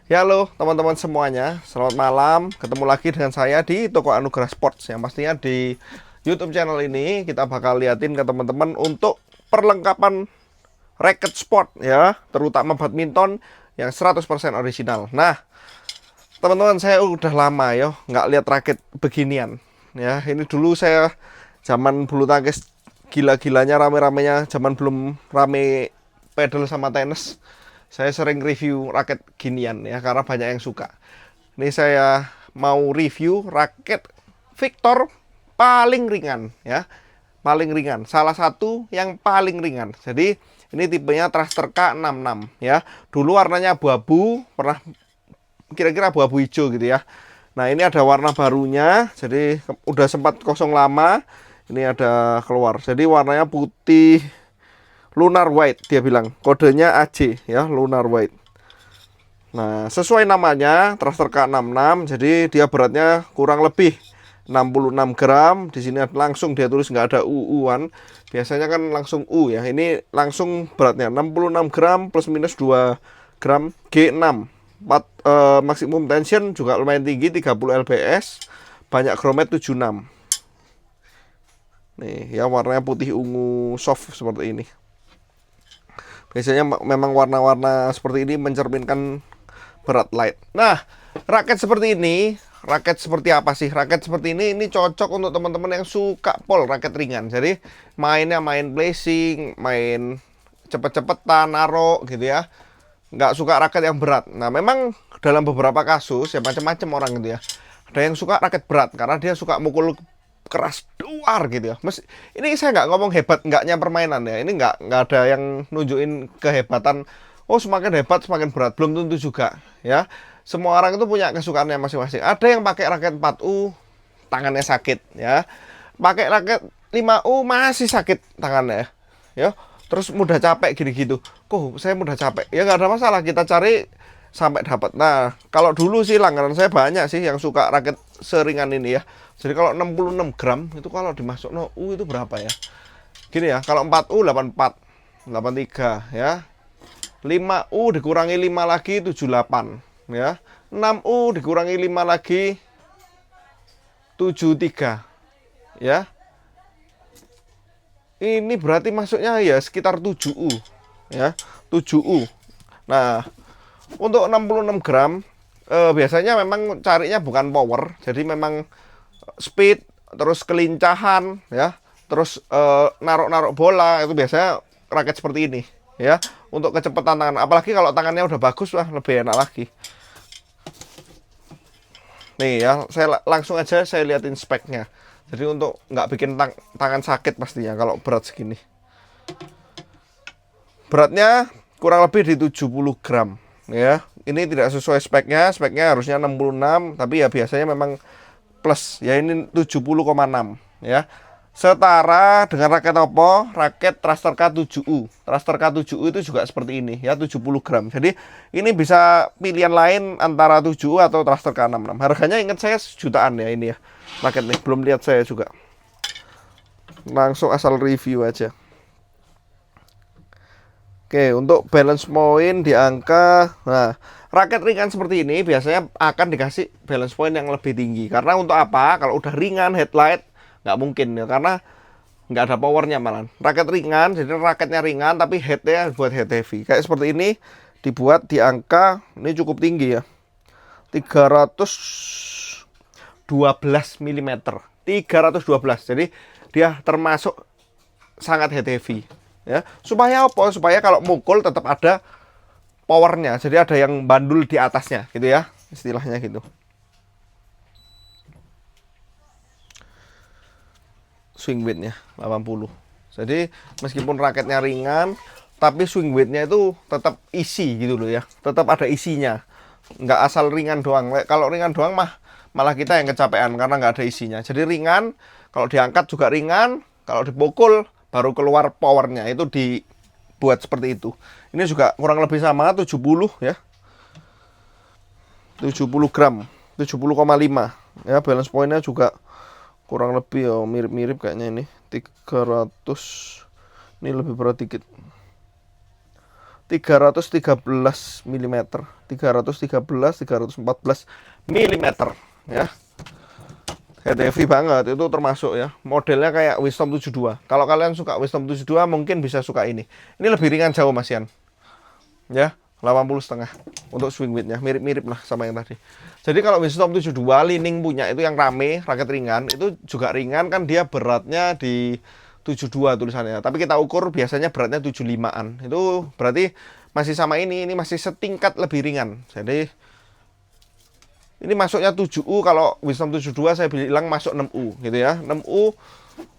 Ya halo teman-teman semuanya, selamat malam. Ketemu lagi dengan saya di Toko Anugerah Sports. Yang pastinya di YouTube channel ini kita bakal liatin ke teman-teman untuk perlengkapan racket sport ya, terutama badminton yang 100% original. Nah, teman-teman saya udah lama ya nggak lihat raket beginian. Ya, ini dulu saya zaman bulu tangkis gila-gilanya rame-ramenya, zaman belum rame pedal sama tenis. Saya sering review raket ginian ya karena banyak yang suka. Ini saya mau review raket Victor paling ringan ya. Paling ringan, salah satu yang paling ringan. Jadi ini tipenya Thruster K66 ya. Dulu warnanya abu-abu, pernah kira-kira abu-abu hijau gitu ya. Nah, ini ada warna barunya. Jadi udah sempat kosong lama. Ini ada keluar. Jadi warnanya putih Lunar White, dia bilang. Kodenya AJ ya, Lunar White. Nah, sesuai namanya, Thruster K66, jadi dia beratnya kurang lebih 66 gram. Di sini langsung dia tulis nggak ada UU-an. Biasanya kan langsung U ya. Ini langsung beratnya 66 gram plus minus 2 gram G6. Maksimum tension juga lumayan tinggi 30 lbs. Banyak grommet 76. Nih, ya warnanya putih ungu soft seperti ini. Biasanya memang warna-warna seperti ini mencerminkan berat light. Nah, raket seperti apa sih? Raket seperti ini cocok untuk teman-teman yang suka raket ringan. Jadi mainnya main blazing, main cepet-cepetan, naro gitu ya. Nggak suka raket yang berat. Nah, memang dalam beberapa kasus ya macam-macam orang gitu ya. Ada yang suka raket berat karena dia suka mukul keras duar gitu ya. Ini saya nggak ngomong hebat enggaknya permainan ya. Ini nggak ada yang nunjukin kehebatan. Oh, semakin hebat semakin berat, belum tentu juga ya. Semua orang itu punya kesukaannya masing-masing. Ada yang pakai raket 4U tangannya sakit ya. Pakai raket 5U masih sakit tangannya ya. Terus mudah capek gini-gitu. Kok saya mudah capek? Ya nggak ada masalah, kita cari sampai dapat. Nah, kalau dulu sih langganan saya banyak sih yang suka raket seringan ini ya. Jadi kalau 66 gram itu kalau dimasuk no U itu berapa ya? Gini ya, kalau 4U 84, 83 ya. 5U dikurangi 5 lagi 78 ya. 6U dikurangi 5 lagi 73 ya. Ini berarti masuknya ya sekitar 7U ya. 7U. Nah, untuk 66 gram biasanya memang carinya bukan power, jadi memang speed, terus kelincahan ya, terus narok-narok bola itu biasanya raket seperti ini ya, untuk kecepatan tangan. Apalagi kalau tangannya udah bagus, wah lebih enak lagi. Nih ya, saya langsung aja saya liatin speknya. Jadi untuk nggak bikin tangan sakit pastinya kalau berat segini. Beratnya kurang lebih di 70 gram ya. Ini tidak sesuai speknya, speknya harusnya 66, tapi ya biasanya memang plus ya, ini 70,6 ya. Setara dengan raket apa? Raket Thruster K7U. Thruster K7U itu juga seperti ini ya, 70 gram. Jadi ini bisa pilihan lain antara 7U atau Thruster K66. Harganya ingat saya jutaan ya ini ya. Raket nih belum lihat saya juga. Langsung asal review aja. Oke, untuk balance point di angka, nah raket ringan seperti ini biasanya akan dikasih balance point yang lebih tinggi. Karena untuk apa? Kalau udah ringan headlight nggak mungkin ya, karena nggak ada powernya malah. Raket ringan, jadi raketnya ringan tapi headnya buat head heavy. Kayak seperti ini dibuat di angka ini cukup tinggi ya, 312 mm. 312. Jadi dia termasuk sangat head heavy. Ya, supaya apa? Supaya kalau mukul tetap ada powernya, jadi ada yang bandul di atasnya gitu ya, istilahnya gitu. Swing weightnya 80. Jadi meskipun raketnya ringan, tapi swing weightnya itu tetap isi gitu loh ya, tetap ada isinya, nggak asal ringan doang. Kalau ringan doang malah kita yang kecapean karena nggak ada isinya. Jadi ringan, kalau diangkat juga ringan, kalau dipukul baru keluar powernya, itu dibuat seperti itu. Ini juga kurang lebih sama 70 ya, 70 gram, 70,5 ya. Balance pointnya juga kurang lebih ya mirip-mirip kayaknya. Ini 300, ini lebih berat dikit, 313 mm, 314 mm ya. Head heavy banget, itu termasuk ya. Modelnya kayak Wisdom 72. Kalau kalian suka Wisdom 72 mungkin bisa suka ini. Ini lebih ringan jauh Mas Yan. Ya, 80,5 untuk swing weight-nya, mirip-mirip lah sama yang tadi. Jadi kalau Wisdom 72 Li-Ning punya itu yang rame, raket ringan, itu juga ringan kan, dia beratnya di 72 tulisannya. Tapi kita ukur biasanya beratnya 75-an. Itu berarti masih sama ini masih setingkat lebih ringan. Jadi ini masuknya 7U, kalau Wisdom 72 saya bilang masuk 6U gitu ya. 6U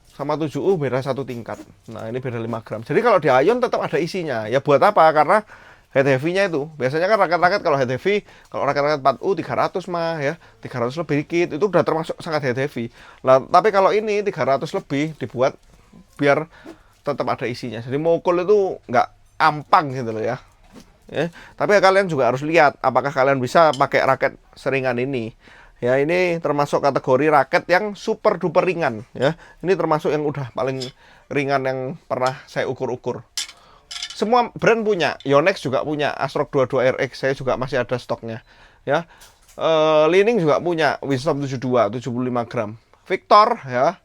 sama 7U beda satu tingkat. Nah, ini beda 5 gram. Jadi kalau di Ion tetap ada isinya. Ya buat apa? Karena head heavy-nya itu. Biasanya kan raket-raket kalau head heavy, kalau raket-raket 4U 300 mah ya, 300 lebih dikit. Itu udah termasuk sangat head heavy. Nah, tapi kalau ini 300 lebih dibuat biar tetap ada isinya. Jadi mukul itu nggak ampang gitu loh ya. Tapi kalian juga harus lihat apakah kalian bisa pakai raket seringan ini. Ya, ini termasuk kategori raket yang super duper ringan ya. Ini termasuk yang udah paling ringan yang pernah saya ukur-ukur. Semua brand punya, Yonex juga punya, Asrock 22 RX saya juga masih ada stoknya ya. Li-Ning juga punya Wisdom 72 75 gram. Victor ya.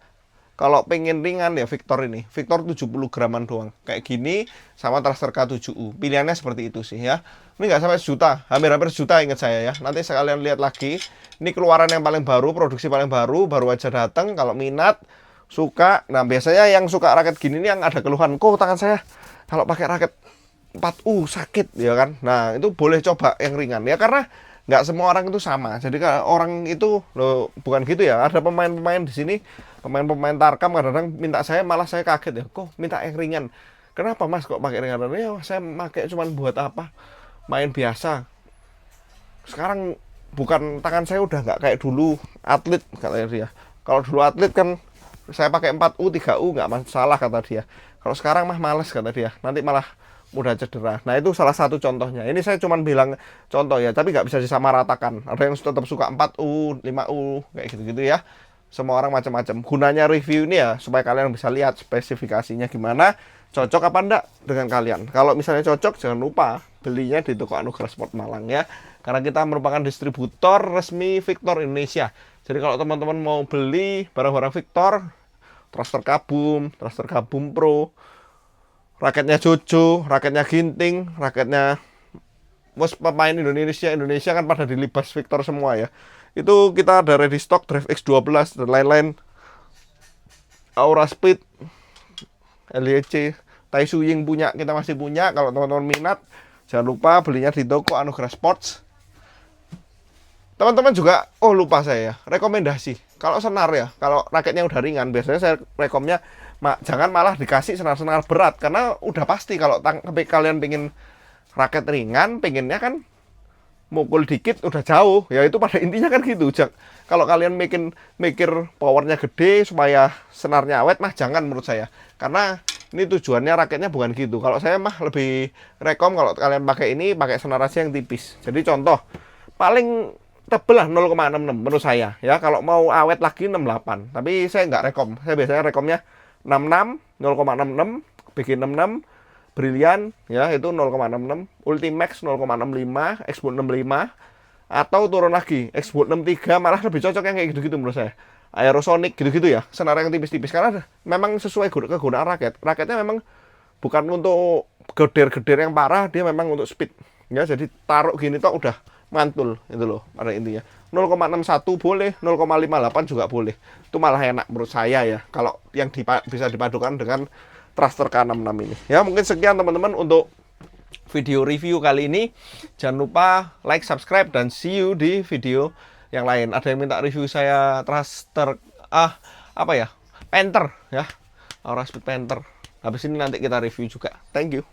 Kalau pengen ringan ya Victor ini. Victor 70 graman doang. Kayak gini sama Thruster K7U. Pilihannya seperti itu sih ya. Ini nggak sampai sejuta. Hampir sejuta ingat saya ya. Nanti sekalian lihat lagi. Ini keluaran yang paling baru, produksi paling baru aja datang. Kalau minat, suka. Nah, biasanya yang suka raket gini nih yang ada keluhan. Kok tangan saya kalau pakai raket 4U sakit ya kan. Nah, itu boleh coba yang ringan ya, karena nggak semua orang itu sama. Jadi kalau orang itu loh, bukan gitu ya. Ada pemain-pemain di sini, pemain-pemain Tarkam kadang-kadang minta saya, malah saya kaget ya. Kok minta yang ringan? Kenapa Mas kok pakai ringan? Ya saya pakai cuman buat apa? Main biasa. Sekarang bukan, tangan saya udah nggak kayak dulu atlet katanya dia. Kalau dulu atlet kan saya pakai 4U 3U nggak masalah kata dia. Kalau sekarang mah males kata dia. Nanti malah mudah cedera. Nah, itu salah satu contohnya. Ini saya cuma bilang contoh ya, tapi nggak bisa disamaratakan. Ada yang tetap suka 4U, 5U, kayak gitu-gitu ya. Semua orang macam-macam. Gunanya review ini ya supaya kalian bisa lihat spesifikasinya gimana, cocok apa enggak dengan kalian. Kalau misalnya cocok, jangan lupa belinya di toko Anugerah Sport Malang ya. Karena kita merupakan distributor resmi Victor Indonesia. Jadi kalau teman-teman mau beli barang-barang Victor, Thruster Kabum Pro, raketnya Jojo, raketnya Ginting, raketnya pemain Indonesia kan pada dilibas Victor semua ya. Itu kita ada ready stock Drive X12 dan lain-lain. Aura Speed, LYC, Tai Su Ying punya, kita masih punya. Kalau teman-teman minat, jangan lupa belinya di toko Anugerah Sports. Teman-teman juga, lupa saya ya, rekomendasi. Kalau senar ya, kalau raketnya udah ringan, biasanya saya rekomnya jangan malah dikasih senar-senar berat, karena udah pasti kalau kalian pengen raket ringan, pengennya kan mukul dikit udah jauh ya. Itu pada intinya kan gitu. Kalau kalian mikir powernya gede supaya senarnya awet mah jangan, menurut saya, karena ini tujuannya raketnya bukan gitu. Kalau saya mah lebih rekom kalau kalian pakai ini, pakai senar aja yang tipis. Jadi contoh paling tebel lah 0,66 menurut saya ya. Kalau mau awet lagi 68, tapi saya nggak rekom. Saya biasanya rekomnya 66, 0,66, BG66, Brilliant ya itu 0,66, Ultimax 0,65, X-Bolt 65, atau turun lagi X-Bolt 63, malah lebih cocok yang kayak gitu-gitu menurut saya. Aerosonic gitu-gitu ya, senar yang tipis-tipis, karena memang sesuai kegunaan raket. Raketnya memang bukan untuk geder-geder yang parah, dia memang untuk speed ya. Jadi taruh gini toh udah mantul itu loh pada intinya. 0,61 boleh, 0,58 juga boleh. Itu malah enak menurut saya ya, kalau yang bisa dipadukan dengan Thruster K66 ini. Ya, mungkin sekian teman-teman untuk video review kali ini. Jangan lupa like, subscribe, dan see you di video yang lain. Ada yang minta review saya Thruster Panther ya. Aura Speed Panther. Habis ini nanti kita review juga. Thank you.